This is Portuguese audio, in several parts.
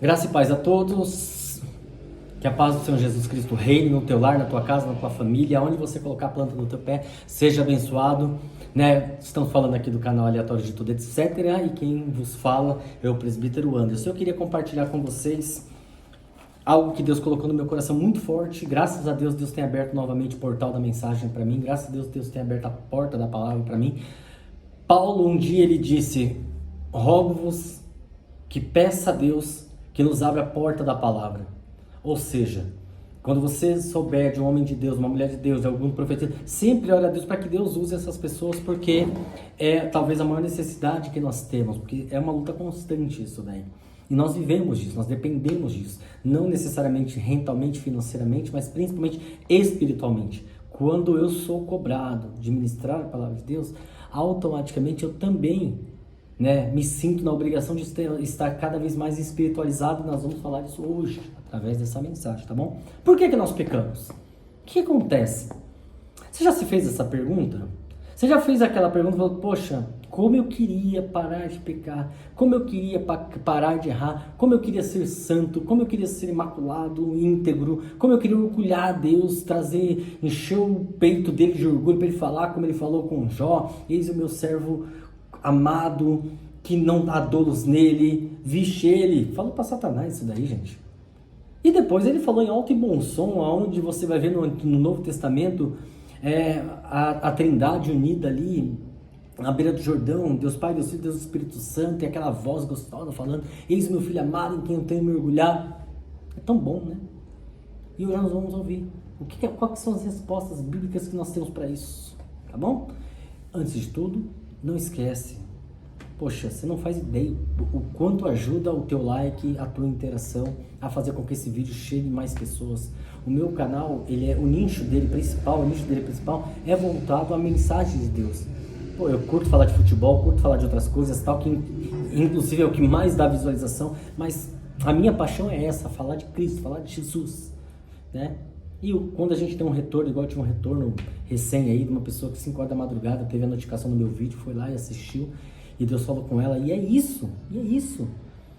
Graça e paz a todos. Que a paz do Senhor Jesus Cristo reine no teu lar, na tua casa, na tua família, onde você colocar a planta do teu pé, seja abençoado, né? Estamos falando aqui do canal Aleatório de Tudo, etc. E quem vos fala é o presbítero Anderson. Eu queria compartilhar com vocês algo que Deus colocou no meu coração muito forte. Graças a Deus, Deus tem aberto novamente o portal da mensagem para mim. Graças a Deus, Deus tem aberto a porta da palavra para mim. Paulo, um dia, ele disse: rogo-vos que peça a Deus que nos abra a porta da palavra. Ou seja, quando você souber de um homem de Deus, uma mulher de Deus, de algum profeta, sempre ore a Deus para que Deus use essas pessoas, porque é talvez a maior necessidade que nós temos, porque é uma luta constante isso daí. E nós vivemos disso, nós dependemos disso, não necessariamente rentalmente, financeiramente, mas principalmente espiritualmente. Quando eu sou cobrado de ministrar a palavra de Deus, automaticamente eu também, me sinto na obrigação de estar cada vez mais espiritualizado, e nós vamos falar disso hoje, através dessa mensagem, tá bom? Por que nós pecamos? O que acontece? Você já se fez essa pergunta? Você já fez aquela pergunta e falou: poxa, como eu queria parar de pecar, como eu queria parar de errar, como eu queria ser santo, como eu queria ser imaculado, íntegro, como eu queria orgulhar a Deus, encher o peito dele de orgulho para ele falar como ele falou com Jó: eis o meu servo amado, que não há dolos nele. Vixe, ele falou para Satanás isso daí, gente. E depois ele falou em alto e bom som, onde você vai ver no Novo Testamento a Trindade unida ali na beira do Jordão, Deus Pai, Deus Filho, Deus Espírito Santo, e aquela voz gostosa falando: eis o meu filho amado em quem eu tenho me orgulhar. É tão bom, né? E hoje nós vamos ouvir quais são as respostas bíblicas que nós temos para isso, tá bom? Antes de tudo, não esquece, poxa, você não faz ideia o quanto ajuda o teu like, a tua interação, a fazer com que esse vídeo chegue mais pessoas. O meu canal, o nicho dele principal é voltado à mensagem de Deus. Pô, eu curto falar de futebol, curto falar de outras coisas, tal, que inclusive é o que mais dá visualização, mas a minha paixão é essa: falar de Cristo, falar de Jesus, né? E quando a gente tem um retorno, igual eu tive um retorno recém aí de uma pessoa que 5 horas da madrugada teve a notificação no meu vídeo, foi lá e assistiu, e Deus falou com ela, e é isso.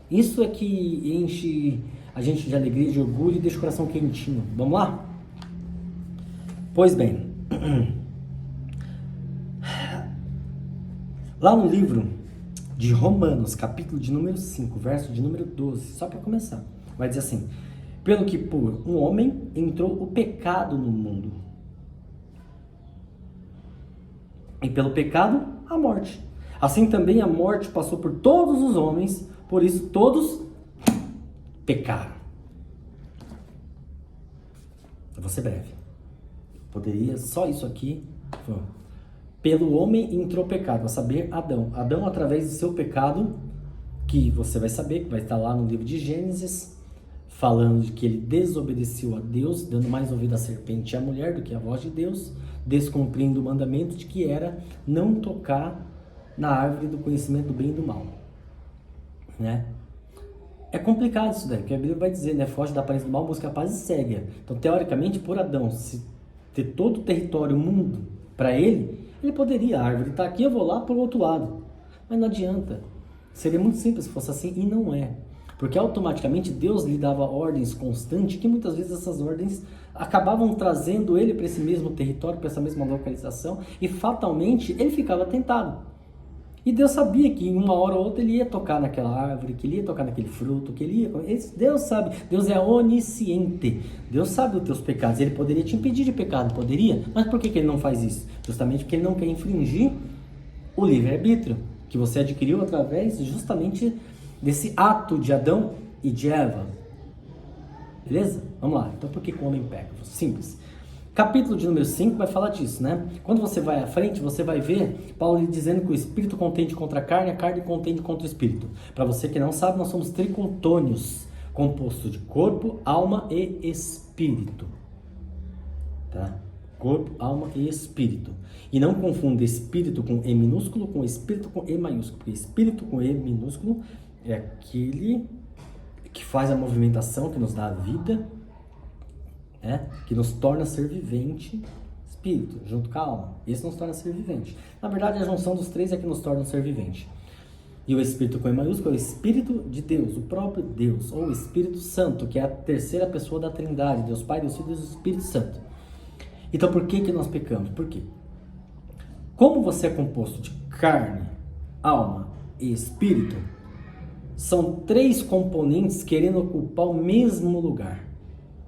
Isso é que enche a gente de alegria, de orgulho e deixa o coração quentinho. Vamos lá? Pois bem, lá no livro de Romanos, capítulo de número 5, verso de número 12, só para começar, vai dizer assim: pelo que por um homem entrou o pecado no mundo, e pelo pecado a morte. Assim também a morte passou por todos os homens, por isso todos pecaram. Eu vou ser breve. Poderia só isso aqui. Pelo homem entrou o pecado, a saber, Adão. Adão, através do seu pecado, que você vai saber, que vai estar lá no livro de Gênesis, falando de que ele desobedeceu a Deus, dando mais ouvido à serpente e à mulher do que à voz de Deus, descumprindo o mandamento de que era não tocar na árvore do conhecimento do bem e do mal, né? É complicado isso daí, porque a Bíblia vai dizer, né? Foge da aparência do mal, busca a paz e segue. Então, teoricamente, por Adão se ter todo o território, o mundo, para ele poderia: a árvore está aqui, eu vou lá para o outro lado. Mas não adianta. Seria muito simples se fosse assim, e não é. Porque automaticamente Deus lhe dava ordens constantes, que muitas vezes essas ordens acabavam trazendo ele para esse mesmo território, para essa mesma localização, e fatalmente ele ficava tentado. E Deus sabia que em uma hora ou outra ele ia tocar naquela árvore, que ele ia tocar naquele fruto, que ele ia... Deus sabe, Deus é onisciente, Deus sabe os teus pecados. Ele poderia te impedir de pecado, poderia, mas por que ele não faz isso? Justamente porque ele não quer infringir o livre-arbítrio que você adquiriu através justamente desse ato de Adão e de Eva. Beleza? Vamos lá. Então por que o homem peca? Simples. Capítulo de número 5 vai falar disso, né? Quando você vai à frente, você vai ver Paulo dizendo que o espírito contende contra a carne contende contra o espírito. Para você que não sabe, nós somos tricotônios, composto de corpo, alma e espírito. Tá? Corpo, alma e espírito. E não confunda espírito com E minúsculo com espírito com E maiúsculo. Porque espírito com E minúsculo é aquele que faz a movimentação, que nos dá a vida, que nos torna ser vivente, espírito, junto com a alma. Esse nos torna ser vivente. Na verdade, a junção dos três é que nos torna ser vivente. E o Espírito com E maiúsculo é o Espírito de Deus, o próprio Deus, ou o Espírito Santo, que é a terceira pessoa da Trindade, Deus Pai, Deus Filho e Deus Espírito Santo. Então por que nós pecamos? Por quê? Como você é composto de carne, alma e espírito, são três componentes querendo ocupar o mesmo lugar.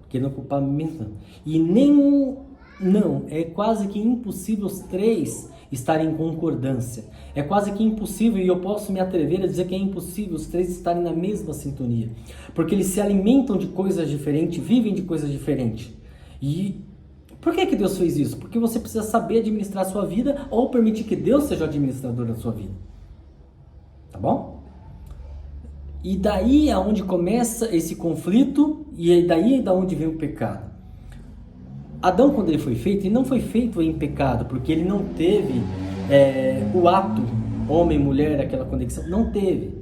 Querendo ocupar o mesmo. E nenhum, não, é quase que impossível os três estarem em concordância. É quase que impossível, e eu posso me atrever a dizer que é impossível os três estarem na mesma sintonia. Porque eles se alimentam de coisas diferentes, vivem de coisas diferentes. E por que Deus fez isso? Porque você precisa saber administrar a sua vida ou permitir que Deus seja o administrador da sua vida. Tá bom? E daí é onde começa esse conflito e daí é da onde vem o pecado. Adão, quando ele foi feito, ele não foi feito em pecado, porque ele não teve o ato, homem, mulher, aquela conexão, não teve.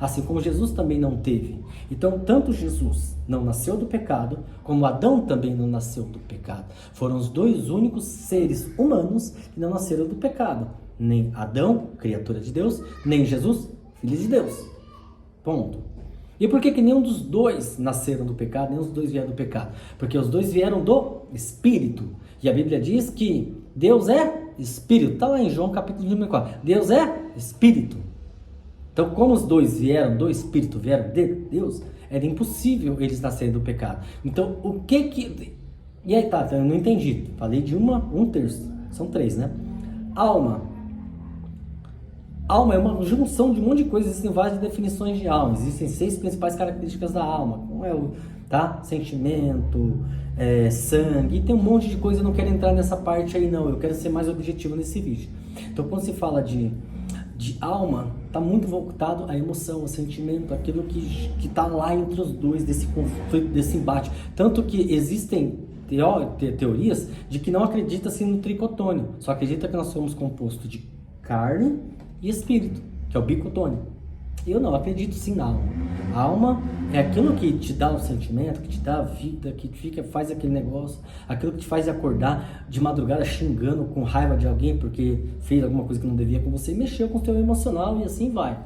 Assim como Jesus também não teve. Então, tanto Jesus não nasceu do pecado, como Adão também não nasceu do pecado. Foram os dois únicos seres humanos que não nasceram do pecado. Nem Adão, criatura de Deus, nem Jesus, filho de Deus. Ponto. E por que nenhum dos dois nasceram do pecado, nenhum dos dois vieram do pecado? Porque os dois vieram do Espírito. E a Bíblia diz que Deus é Espírito. Está lá em João capítulo 4. Deus é Espírito. Então, como os dois vieram do Espírito, vieram de Deus, era impossível eles nascerem do pecado. Então, o que... E aí, tá, eu não entendi. Falei de um terço. São três, né? Alma é uma junção de um monte de coisas. Existem várias definições de alma. Existem 6 principais características da alma. Como é o sentimento, sangue. E tem um monte de coisa. Eu não quero entrar nessa parte aí, não. Eu quero ser mais objetivo nesse vídeo. Então, quando se fala de alma, está muito voltado à emoção, ao sentimento, aquilo que está lá entre os dois, desse conflito, desse embate. Tanto que existem teorias de que não acredita-se no tricotônio. Só acredita que nós somos compostos de carne e espírito, que é o bicotônio. Eu não acredito sim na alma. A alma é aquilo que te dá o sentimento, que te dá a vida, que faz aquele negócio, aquilo que te faz acordar de madrugada xingando, com raiva de alguém porque fez alguma coisa que não devia com você, e mexeu com o seu emocional e assim vai.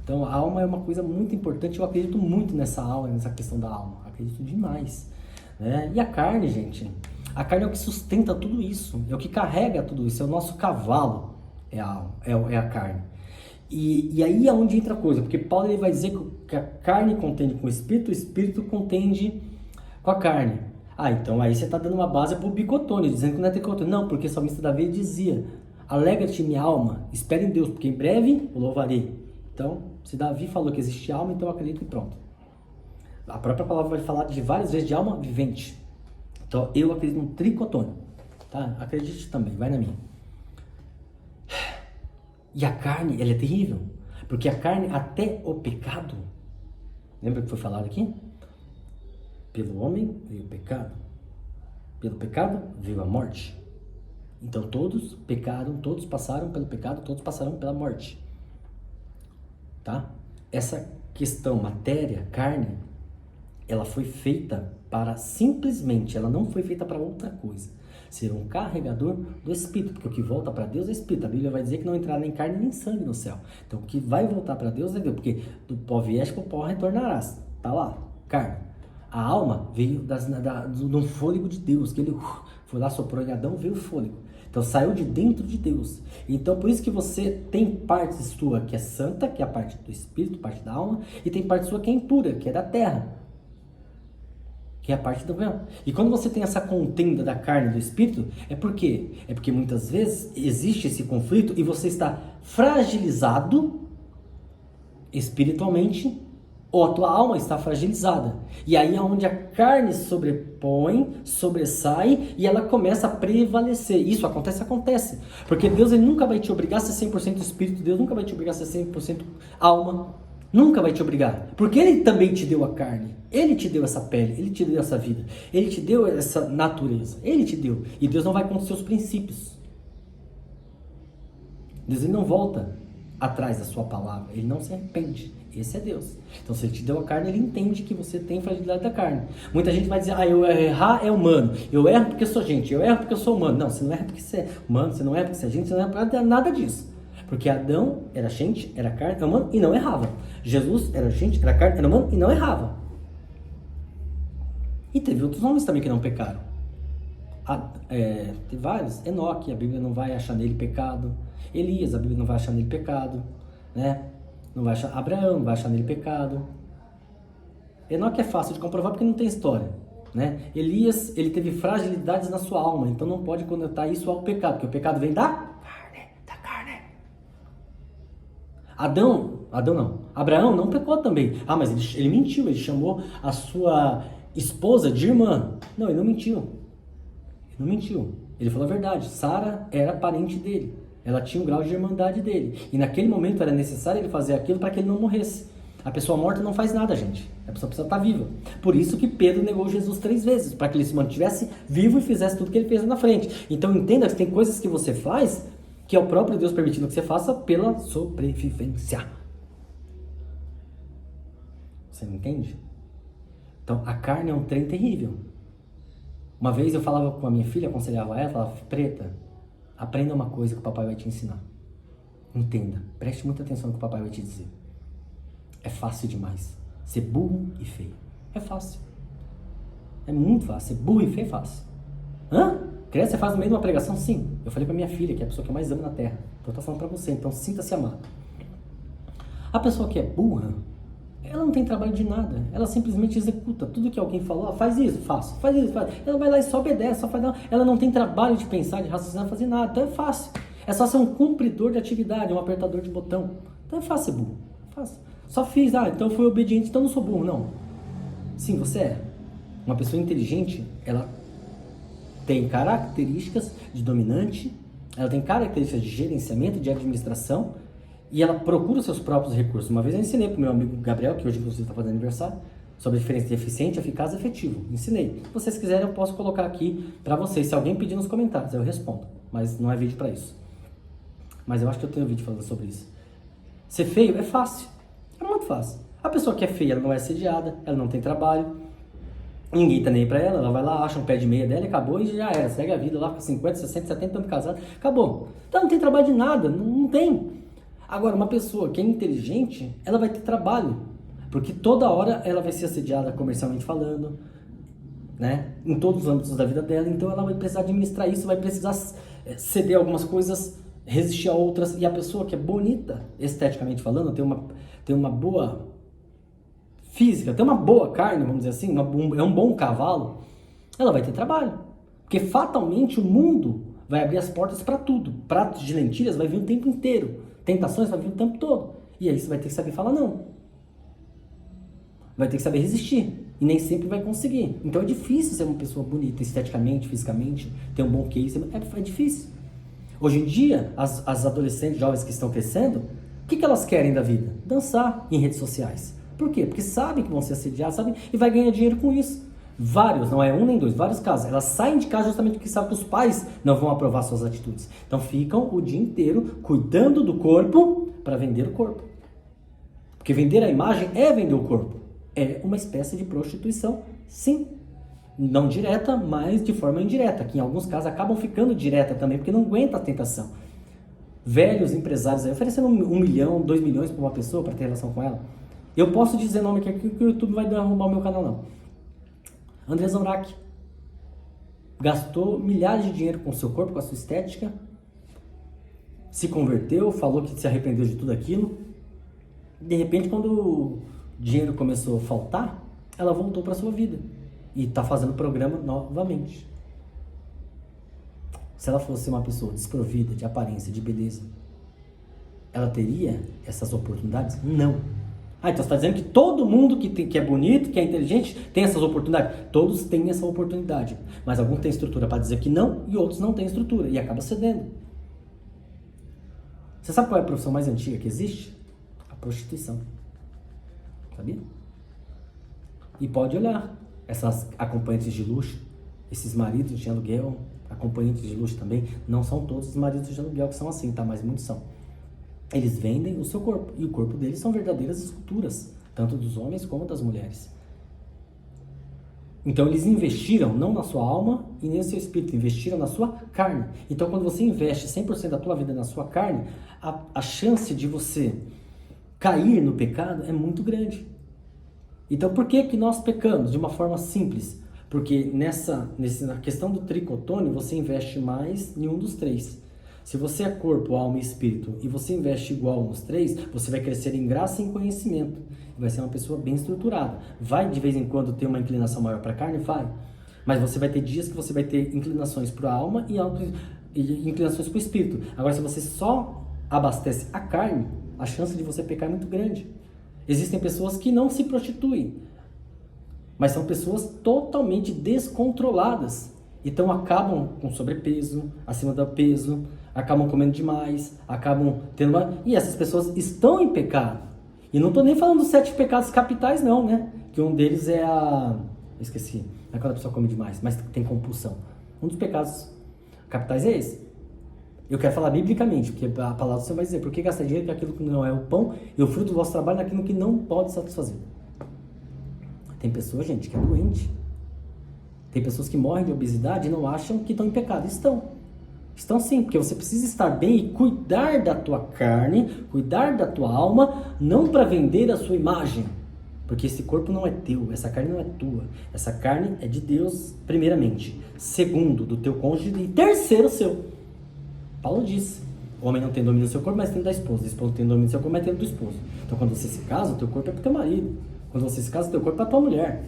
Então a alma é uma coisa muito importante. Eu acredito muito nessa alma, nessa questão da alma. Acredito demais, né? E a carne, gente, a carne é o que sustenta tudo isso, é o que carrega tudo isso, é o nosso cavalo. É a alma, é a carne. E aí é onde entra a coisa, porque Paulo ele vai dizer que a carne contende com o espírito contende com a carne. Então aí você está dando uma base para o bicotônio, dizendo que não é tricotônio. Não, porque o salmista Davi dizia: alegra-te minha alma, espera em Deus, porque em breve o louvarei. Então, se Davi falou que existe alma, então eu acredito e pronto. A própria palavra vai falar de várias vezes de alma vivente. Então eu acredito no tricotônio, tá? Acredite também, vai na minha. E a carne, ela é terrível, porque a carne, até o pecado, lembra que foi falado aqui? Pelo homem veio o pecado, pelo pecado veio a morte. Então todos pecaram, todos passaram pelo pecado, todos passaram pela morte. Tá? Essa questão matéria, carne, ela foi feita para simplesmente, ela não foi feita para outra coisa. Ser um carregador do Espírito, porque o que volta para Deus é Espírito. A Bíblia vai dizer que não entrará nem carne nem sangue no céu. Então o que vai voltar para Deus é Deus, porque do pó vieste, para o pó retornarás. Tá lá, carne. A alma veio do fôlego de Deus, que ele foi lá, soprou em Adão, veio o fôlego. Então saiu de dentro de Deus. Então por isso que você tem parte sua que é santa, que é a parte do Espírito, parte da alma, e tem parte sua que é impura, que é da terra, que é a parte do véu. E quando você tem essa contenda da carne e do espírito, é por quê? É porque muitas vezes existe esse conflito e você está fragilizado espiritualmente, ou a tua alma está fragilizada. E aí é onde a carne sobrepõe, sobressai e ela começa a prevalecer. Isso acontece. Porque Deus ele nunca vai te obrigar a ser 100% espírito, Deus nunca vai te obrigar a ser 100% alma. Nunca vai te obrigar, porque Ele também te deu a carne, Ele te deu essa pele, Ele te deu essa vida, Ele te deu essa natureza, Ele te deu, e Deus não vai contra os seus princípios. Deus ele não volta atrás da sua palavra, Ele não se arrepende, esse é Deus. Então se Ele te deu a carne, Ele entende que você tem fragilidade da carne. Muita gente vai dizer, eu errar é humano, eu erro porque eu sou gente, eu erro porque eu sou humano. Não, você não erra porque você é humano, você não erra porque você é gente, você não erra porque nada disso. Porque Adão era gente, era carne, era humano e não errava. Jesus era gente, era carne, era humano e não errava. E teve outros homens também que não pecaram. Tem vários. Enoque, a Bíblia não vai achar nele pecado. Elias, a Bíblia não vai achar nele pecado, né? Não vai achar. Abraão, não vai achar nele pecado. Enoque é fácil de comprovar porque não tem história, né? Elias, ele teve fragilidades na sua alma, então não pode conectar isso ao pecado, porque o pecado vem da carne. Abraão não pecou também. Mas ele mentiu, ele chamou a sua esposa de irmã. Não, ele não mentiu. Ele falou a verdade. Sara era parente dele. Ela tinha um grau de irmandade dele. E naquele momento era necessário ele fazer aquilo para que ele não morresse. A pessoa morta não faz nada, gente. A pessoa precisa estar viva. Por isso que Pedro negou Jesus 3 vezes. Para que ele se mantivesse vivo e fizesse tudo que ele fez na frente. Então entenda que tem coisas que você faz que é o próprio Deus permitindo que você faça pela sobrevivência. Você não entende? Então a carne é um trem terrível. Uma vez eu falava com a minha filha, aconselhava ela, falava: Preta, aprenda uma coisa que o papai vai te ensinar. Entenda, preste muita atenção no que o papai vai te dizer. É fácil demais ser burro e feio. É fácil. É muito fácil. Ser burro e feio é fácil. Criança, você faz no meio de uma pregação? Sim. Eu falei pra minha filha, que é a pessoa que eu mais amo na terra. Então eu tô falando pra você, então sinta-se amado. A pessoa que é burra, ela não tem trabalho de nada. Ela simplesmente executa tudo que alguém falou. Faz isso, faço. Faz isso, faz. Ela vai lá e só obedece, só faz. Não. Ela não tem trabalho de pensar, de raciocinar, fazer nada. Então é fácil. É só ser um cumpridor de atividade, um apertador de botão. Então é fácil ser burro. Fácil. Só fiz, então eu fui obediente, então não sou burro, não. Sim, você é. Uma pessoa inteligente, ela tem características de dominante, ela tem características de gerenciamento, de administração, e ela procura os seus próprios recursos. Uma vez eu ensinei para o meu amigo Gabriel, que hoje inclusive está fazendo aniversário, sobre a diferença de eficiente, eficaz e efetivo. Ensinei. Se vocês quiserem, eu posso colocar aqui para vocês. Se alguém pedir nos comentários, eu respondo. Mas não é vídeo para isso. Mas eu acho que eu tenho um vídeo falando sobre isso. Ser feio é fácil. É muito fácil. A pessoa que é feia, ela não é assediada, ela não tem trabalho, ninguém tá nem aí pra ela, ela vai lá, acha um pé de meia dela e acabou e já era. Segue a vida lá, fica 50, 60, 70 anos casado, acabou. Então não tem trabalho de nada, não tem. Agora, uma pessoa que é inteligente, ela vai ter trabalho, porque toda hora ela vai ser assediada comercialmente falando, né? Em todos os âmbitos da vida dela, então ela vai precisar administrar isso, vai precisar ceder algumas coisas, resistir a outras. E a pessoa que é bonita, esteticamente falando, tem uma boa física, tem uma boa carne, vamos dizer assim, é um bom cavalo, ela vai ter trabalho. Porque fatalmente o mundo vai abrir as portas para tudo. Pratos de lentilhas vai vir o tempo inteiro. Tentações vai vir o tempo todo. E aí você vai ter que saber falar não. Vai ter que saber resistir. E nem sempre vai conseguir. Então é difícil ser uma pessoa bonita, esteticamente, fisicamente, ter um bom case. É difícil. Hoje em dia, as adolescentes, jovens que estão crescendo, o que elas querem da vida? Dançar em redes sociais. Por quê? Porque sabem que vão ser assediadas, sabem, e vai ganhar dinheiro com isso. Vários, não é um nem dois, vários casos. Elas saem de casa justamente porque sabem que os pais não vão aprovar suas atitudes. Então ficam o dia inteiro cuidando do corpo para vender o corpo. Porque vender a imagem é vender o corpo. É uma espécie de prostituição, sim. Não direta, mas de forma indireta, que em alguns casos acabam ficando direta também, porque não aguenta a tentação. Velhos empresários aí oferecendo 1 milhão, 2 milhões para uma pessoa para ter relação com ela. Eu posso dizer nome aqui que o YouTube vai derrubar o meu canal, não. André Zorak gastou milhares de dinheiro com o seu corpo, com a sua estética, se converteu, falou que se arrependeu de tudo aquilo. De repente, quando o dinheiro começou a faltar, ela voltou para a sua vida e está fazendo o programa novamente. Se ela fosse uma pessoa desprovida de aparência, de beleza, ela teria essas oportunidades? Não. Então você está dizendo que todo mundo que é bonito, que é inteligente, tem essas oportunidades? Todos têm essa oportunidade. Mas alguns têm estrutura para dizer que não e outros não têm estrutura e acaba cedendo. Você sabe qual é a profissão mais antiga que existe? A prostituição. Sabia? E pode olhar essas acompanhantes de luxo, esses maridos de aluguel, acompanhantes de luxo também, não são todos os maridos de aluguel que são assim, tá? Mas muitos são. Eles vendem o seu corpo, e o corpo deles são verdadeiras esculturas, tanto dos homens como das mulheres. Então eles investiram não na sua alma e nem no seu espírito, investiram na sua carne. Então quando você investe 100% da tua vida na sua carne, a chance de você cair no pecado é muito grande. Então por que nós pecamos? De uma forma simples. Porque na questão do tricotônio, você investe mais em um dos três. Se você é corpo, alma e espírito e você investe igual nos três, você vai crescer em graça e em conhecimento. Vai ser uma pessoa bem estruturada. Vai de vez em quando ter uma inclinação maior para a carne? Vai. Mas você vai ter dias que você vai ter inclinações para a alma e inclinações para o espírito. Agora, se você só abastece a carne, a chance de você pecar é muito grande. Existem pessoas que não se prostituem, mas são pessoas totalmente descontroladas. Então acabam com sobrepeso, acima do peso, acabam comendo demais, acabam tendo E essas pessoas estão em pecado. E não estou nem falando dos 7 pecados capitais não, né? Que um deles é esqueci, não é quando a pessoa come demais, mas tem compulsão. Um dos pecados capitais é esse. Eu quero falar biblicamente, porque a palavra do Senhor vai dizer: por que gastar dinheiro com aquilo que não é o pão e o fruto do vosso trabalho naquilo que não pode satisfazer? Tem pessoas, gente, que é doente. Tem pessoas que morrem de obesidade e não acham que estão em pecado. Estão sim, porque você precisa estar bem e cuidar da tua carne, cuidar da tua alma, não para vender a sua imagem. Porque esse corpo não é teu, essa carne não é tua. Essa carne é de Deus, primeiramente. Segundo, do teu cônjuge e terceiro, seu. Paulo diz: o homem não tem domínio do seu corpo, mas tem da esposa. A esposa tem domínio do seu corpo, mas tem do esposo. Então quando você se casa, o teu corpo é para o teu marido. Quando você se casa, o teu corpo é para tua mulher.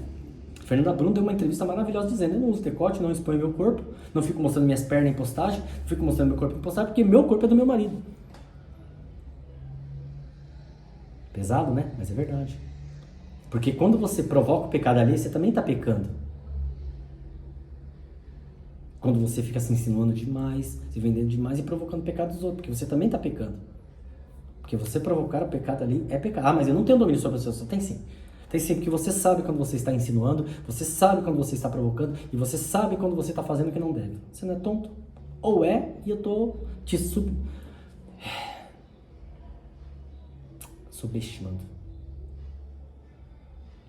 Fernanda Brum deu uma entrevista maravilhosa dizendo: eu não uso decote, não exponho meu corpo, não fico mostrando minhas pernas em postagem, não fico mostrando meu corpo em postagem, porque meu corpo é do meu marido. Pesado, né? Mas é verdade. Porque quando você provoca o pecado ali, você também está pecando. Quando você fica se insinuando demais, se vendendo demais e provocando o pecado dos outros, porque você também está pecando. Porque você provocar o pecado ali é pecado. Ah, mas eu não tenho domínio sobre as pessoas. Tem sim. Tem sim, porque você sabe quando você está insinuando, você sabe quando você está provocando e você sabe quando você está fazendo o que não deve. Você não é tonto? Ou é, e eu estou te subestimando.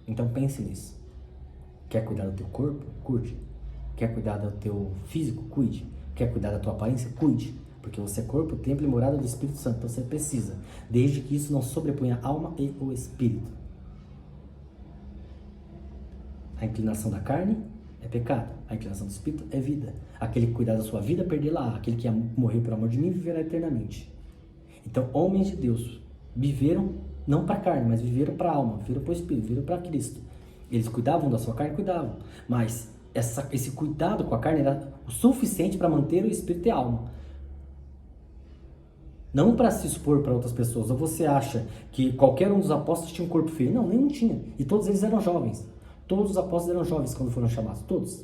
Então pense nisso. Quer cuidar do teu corpo? Cuide. Quer cuidar do teu físico? Cuide. Quer cuidar da tua aparência? Cuide. Porque você é corpo, templo e morada do Espírito Santo. Então você precisa, desde que isso não sobreponha a alma e o espírito. A inclinação da carne é pecado. A inclinação do espírito é vida. Aquele que cuidar da sua vida, perdê-la. Aquele que morreu por amor de mim, viverá eternamente. Então, homens de Deus viveram não para a carne, mas viveram para a alma, viveram para o espírito, viveram para Cristo. Eles cuidavam da sua carne, cuidavam. Mas esse cuidado com a carne era o suficiente para manter o espírito e a alma. Não para se expor para outras pessoas. Ou você acha que qualquer um dos apóstolos tinha um corpo feio? Não, nenhum tinha. E todos eles eram jovens. Todos os apóstolos eram jovens quando foram chamados. Todos.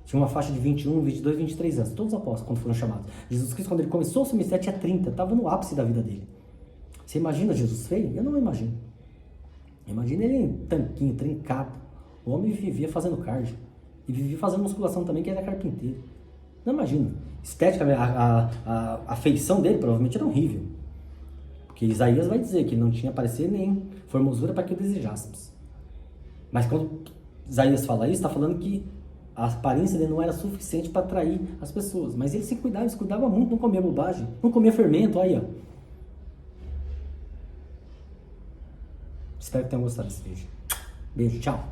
Tinha uma faixa de 21, 22, 23 anos. Todos os apóstolos quando foram chamados. Jesus Cristo, quando ele começou o seu ministério, tinha 30. Estava no ápice da vida dele. Você imagina Jesus feio? Eu não imagino. Imagina ele em tanquinho, trincado. O homem vivia fazendo cardio. E vivia fazendo musculação também, que ele era carpinteiro. Não imagino. Estética, a feição dele provavelmente era horrível. Porque Isaías vai dizer que ele não tinha parecer nem formosura para que o desejássemos. Mas quando Isaías fala isso, está falando que a aparência dele não era suficiente para atrair as pessoas. Mas ele se cuidava muito, não comia bobagem, não comia fermento, aí ó. Espero que tenham gostado desse vídeo. Beijo, tchau.